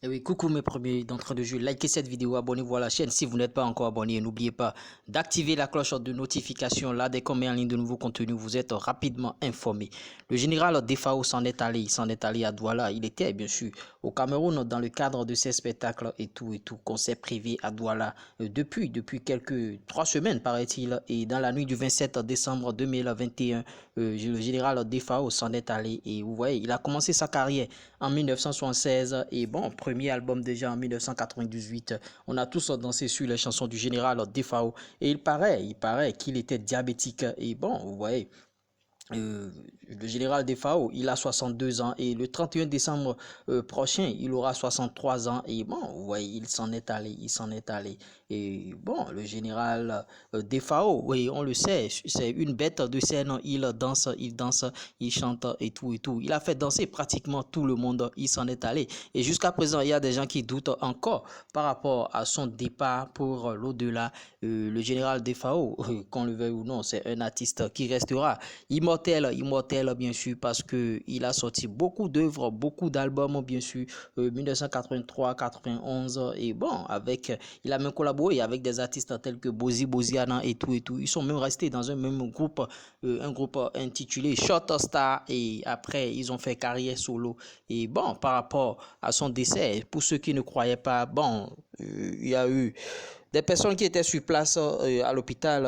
Et oui, coucou mes premiers d'entrée de jeu, likez cette vidéo, abonnez-vous à la chaîne si vous n'êtes pas encore abonné. N'oubliez pas d'activer la cloche de notification. Là, dès qu'on met en ligne de nouveaux contenus, vous êtes rapidement informé. Le général Defao s'en est allé, il s'en est allé à Douala. Il était bien sûr au Cameroun dans le cadre de ses spectacles et tout, concert privé à Douala depuis quelques 3 semaines paraît-il. Et dans la nuit du 27 décembre 2021, le général Defao s'en est allé et vous voyez, il a commencé sa carrière en 1976 et bon, premier album déjà en 1998. On a tous dansé sur les chansons du général Defao et il paraît qu'il était diabétique et bon, vous voyez, le général Defao, il a 62 ans et le 31 décembre prochain, il aura 63 ans et bon, vous voyez, il s'en est allé. Et bon, le général Defao, oui, on le sait, c'est une bête de scène, il danse, il chante et tout. Il a fait danser pratiquement tout le monde, il s'en est allé. Et jusqu'à présent, il y a des gens qui doutent encore par rapport à son départ pour l'au-delà. Le général Defao, qu'on le veuille ou non, c'est un artiste qui restera immortel bien sûr parce que il a sorti beaucoup d'œuvres, beaucoup d'albums bien sûr, 1983, 91 et bon il a même collaboré avec des artistes tels que Boziana et tout. Ils sont même restés dans un même groupe, un groupe intitulé Short Star et après ils ont fait carrière solo et bon par rapport à son décès, pour ceux qui ne croyaient pas, bon il y a eu des personnes qui étaient sur place à l'hôpital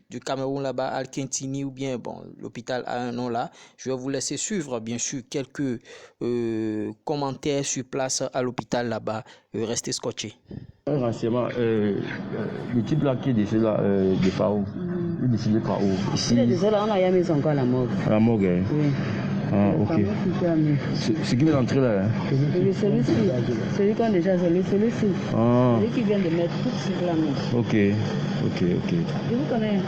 du Cameroun là-bas, Al-Kintini ou bien, bon, l'hôpital a un nom là. Je vais vous laisser suivre, bien sûr, quelques commentaires sur place à l'hôpital là-bas. Restez scotchés. Un renseignement, le type là qui est décédé là, de par où? Il est décédé par où? Ici. Il est décédé là, on a mis encore à la morgue. À la morgue, hein? Oui. Ah, ok. Ce qui vient d'entrer là, hein? Celui-ci, celui qu'on a déjà, celui-ci. Ah. Celui qui vient de mettre tout sur la main. Ok. Je vous connais.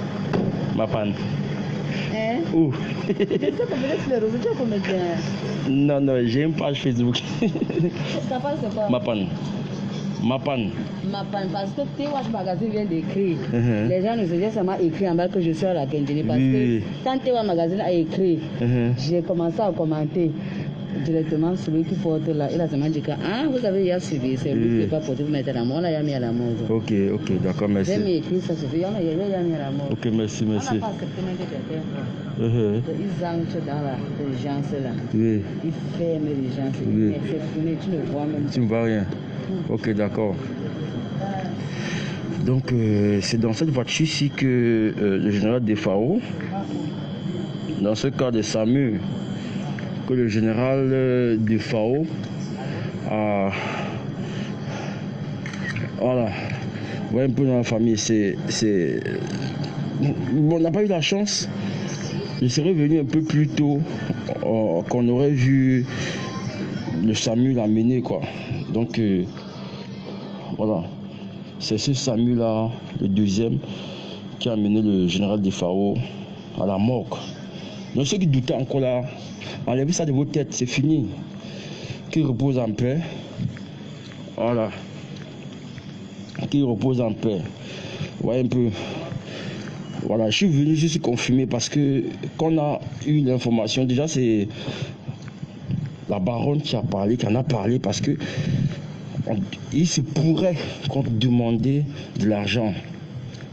Ma panne. Hein? Où? Tu sais combien de sclérose, tu es comédien? Non, j'ai une page Facebook. Ta page c'est quoi? Ma panne, parce que T-Watch Magazine vient d'écrire. Les gens nous ont seulement écrit en bas que je suis à la Guinée parce que quand T-Watch Magazine a écrit, j'ai commencé à commenter directement celui qui porte là. Il a seulement dit que vous avez déjà suivi, c'est lui qui n'est pas porté, vous mettez la mort, on l'a mis à la mort. Ok, d'accord, merci. J'ai mis écrit, ça suffit, on l'a mis à la mort. Ok, merci. On n'a pas accepté même que quelqu'un. Ils entrent dans la urgence là. Oui. Ils ferment l'urgence. Oui. C'est fini, tu ne vois même pas. Tu ne vois rien. Ok, d'accord. Donc, c'est dans cette voiture-ci que le général Defao, dans ce cas de SAMU, que le général Defao a... Voilà. Vous voyez un peu dans la famille, Bon, on n'a pas eu la chance. Je serais venu un peu plus tôt, qu'on aurait vu le SAMU l'amener, quoi. Donc, voilà. C'est ce SAMU-là, le deuxième, qui a amené le général Defao à la morgue. Donc, ceux qui doutaient encore là, enlevez ça de vos têtes, c'est fini. Qu'il repose en paix. Voilà. Qu'il repose en paix. Vous voyez un peu. Voilà, je suis venu juste confirmer parce que quand on a eu l'information, déjà c'est la baronne qui en a parlé parce que il se pourrait qu'on demandait de l'argent,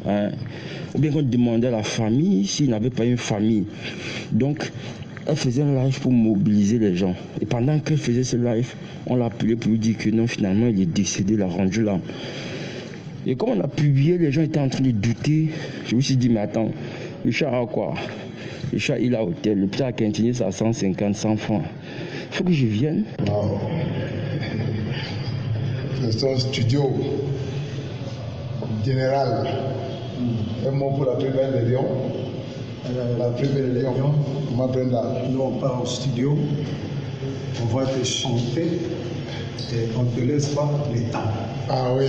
hein, ou bien qu'on demandait à la famille s'il n'avait pas une famille. Donc, elle faisait un live pour mobiliser les gens. Et pendant qu'elle faisait ce live, on l'a appelé pour lui dire que non, finalement, il est décédé, il a rendu l'âme. Et comme on a publié, les gens étaient en train de douter. Je me suis dit, mais attends, le chat a quoi? Le chat, il a hôtel. Le petit à Quintigny, c'est à 150, 100 francs. Il faut que je vienne. Wow. C'est un studio général. Un mot pour la première de Lyon. La première de Lyon. Comment Brenda? Nous, on part au studio. On va te chanter. Et on ne te laisse pas le temps. Ah oui.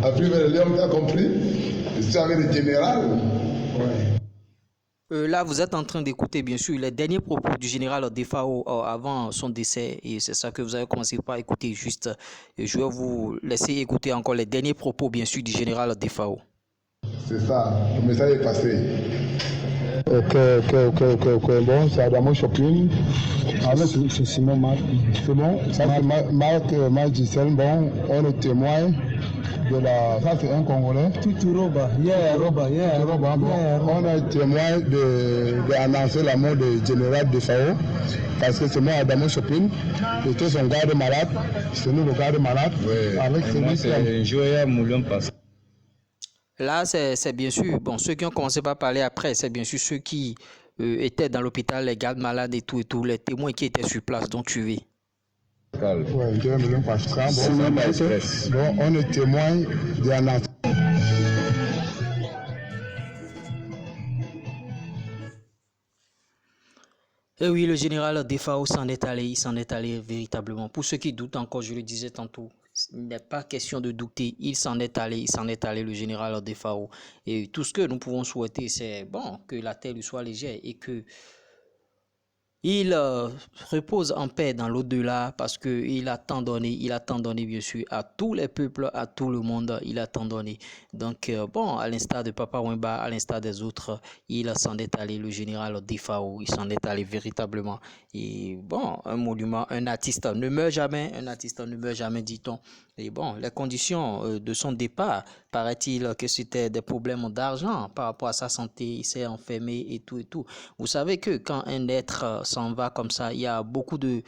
La première de Lyon, tu as compris? C'est avec le général. Ouais. Là, vous êtes en train d'écouter, bien sûr, les derniers propos du général Defao avant son décès. Et c'est ça que vous avez commencé par écouter juste. Je vais vous laisser écouter encore les derniers propos, bien sûr, du général Defao. C'est ça, le message est passé. Ok. Bon, c'est Adamo Shopping. Avec C'est Simon Marc. c'est bon. Ça, c'est Marc Gisèle. Bon, on est témoin de la. Ça, c'est un Congolais. Tuturoba, Roba. Bon, on est témoin d'annoncer la mort du général de Fao. Parce que c'est moi, Adamo Shopping. C'était son garde malade. C'est nous le garde malade. Oui. Avec celui c'est Joya Moulin Pass. Là, c'est bien sûr, bon, ceux qui ont commencé par parler après, c'est bien sûr ceux qui étaient dans l'hôpital, les gardes malades et tout, les témoins qui étaient sur place, donc tu vis. Ouais, Joya Moulin Pascal. Express. Bon, on est témoin de l'annonce. Et oui, le général Defao s'en est allé, il s'en est allé véritablement. Pour ceux qui doutent encore, je le disais tantôt, il n'est pas question de douter, il s'en est allé, le général Defao. Et tout ce que nous pouvons souhaiter, c'est bon, que la terre lui soit légère et que il repose en paix dans l'au-delà parce qu'il a tant donné, bien sûr à tous les peuples, à tout le monde, il a tant donné. Donc bon, à l'instar de Papa Wemba, à l'instar des autres, il s'en est allé, le général Defao, il s'en est allé véritablement. Et bon, un monument, un artiste ne meurt jamais, dit-on. Et bon, les conditions de son départ, paraît-il que c'était des problèmes d'argent par rapport à sa santé, il s'est enfermé et tout. Vous savez que quand un être s'en va comme ça, il y a beaucoup de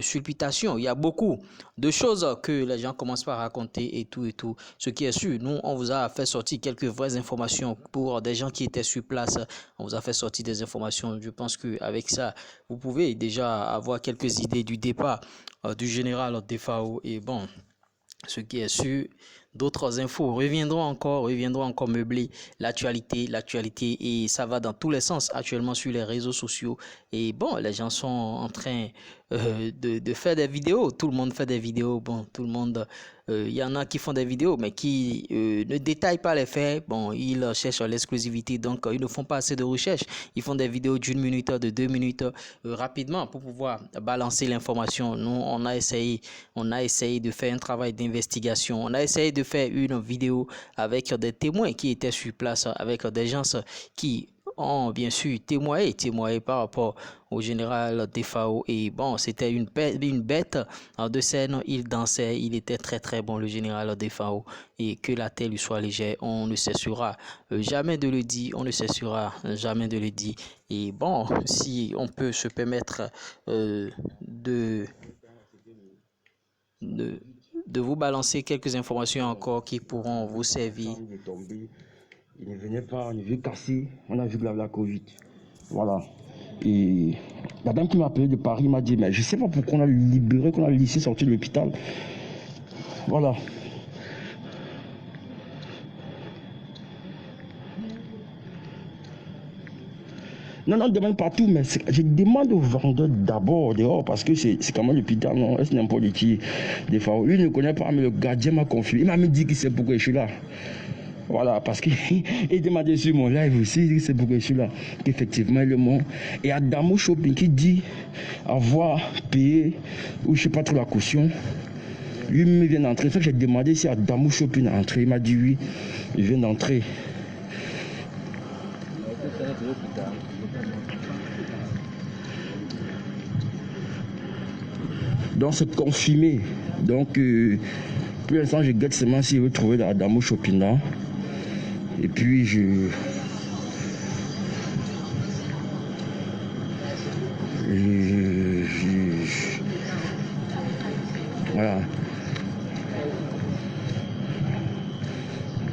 supputations, il y a beaucoup de choses que les gens commencent par raconter et tout. Ce qui est sûr, nous, on vous a fait sortir quelques vraies informations pour des gens qui étaient sur place. On vous a fait sortir des informations. Je pense qu'avec ça, vous pouvez déjà avoir quelques idées du départ du général Defao. Et bon, ce qui est sûr, d'autres infos reviendront encore meubler l'actualité et ça va dans tous les sens actuellement sur les réseaux sociaux. Et bon, les gens sont en train de faire des vidéos, tout le monde fait des vidéos, bon, tout le monde, il y en a qui font des vidéos mais qui ne détaillent pas les faits, bon, ils cherchent l'exclusivité, donc ils ne font pas assez de recherche, ils font des vidéos d'1 minute, de 2 minutes rapidement pour pouvoir balancer l'information. Nous, on a essayé de faire un travail d'investigation, on a essayé de faire une vidéo avec des témoins qui étaient sur place, avec des gens qui ont bien sûr témoigné par rapport au général Defao. Et bon, c'était une bête de scène, il dansait, il était très bon, le général Defao, et que la terre lui soit légère, on ne cessera jamais de le dire, Et bon, si on peut se permettre de vous balancer quelques informations encore qui pourront vous servir. Il ne venait pas, on a vu cassé, on a vu la Covid. Voilà. Et la dame qui m'a appelé de Paris m'a dit, mais je ne sais pas pourquoi on a libéré, qu'on a laissé sortir de l'hôpital. Voilà. Non, on demande partout, mais je demande aux vendeurs d'abord dehors parce que c'est quand même l'hôpital, non, c'est n'importe qui. Des fois, lui ne connaît pas, mais le gardien m'a confié. Il m'a même dit qu'il sait pourquoi je suis là. Voilà, parce qu'il demandait sur mon live aussi, c'est pourquoi je suis là. Effectivement, il est mort. Et Adamo Shopping qui dit avoir payé, ou je ne sais pas trop la caution, lui-même vient d'entrer. J'ai demandé si Adamo Shopping est entré. Il m'a dit oui, il vient d'entrer. Donc c'est confirmé. Donc pour l'instant je guette seulement s'il veut trouver Adamo Shopping là. Et puis voilà.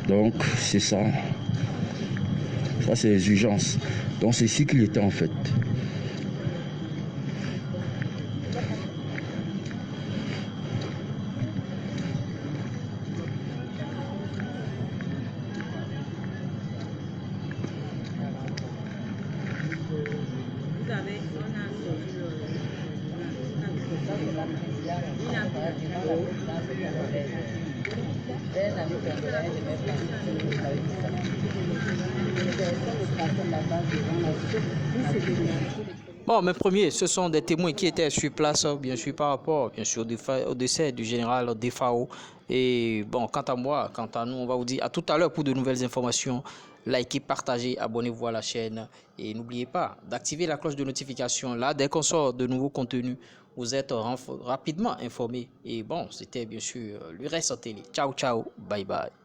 Donc c'est ça. Ça c'est les urgences. Donc c'est ici qu'il était en fait. Bon, mes premiers, ce sont des témoins qui étaient sur place, bien sûr, par rapport, bien sûr, au décès du général Defao. Et bon, quant à moi, quant à nous, on va vous dire à tout à l'heure pour de nouvelles informations. likez, partagez, abonnez-vous à la chaîne et n'oubliez pas d'activer la cloche de notification. Là, dès qu'on sort de nouveaux contenus, vous êtes rapidement informés. Et bon, c'était bien sûr le reste en télé. Ciao, ciao, bye bye.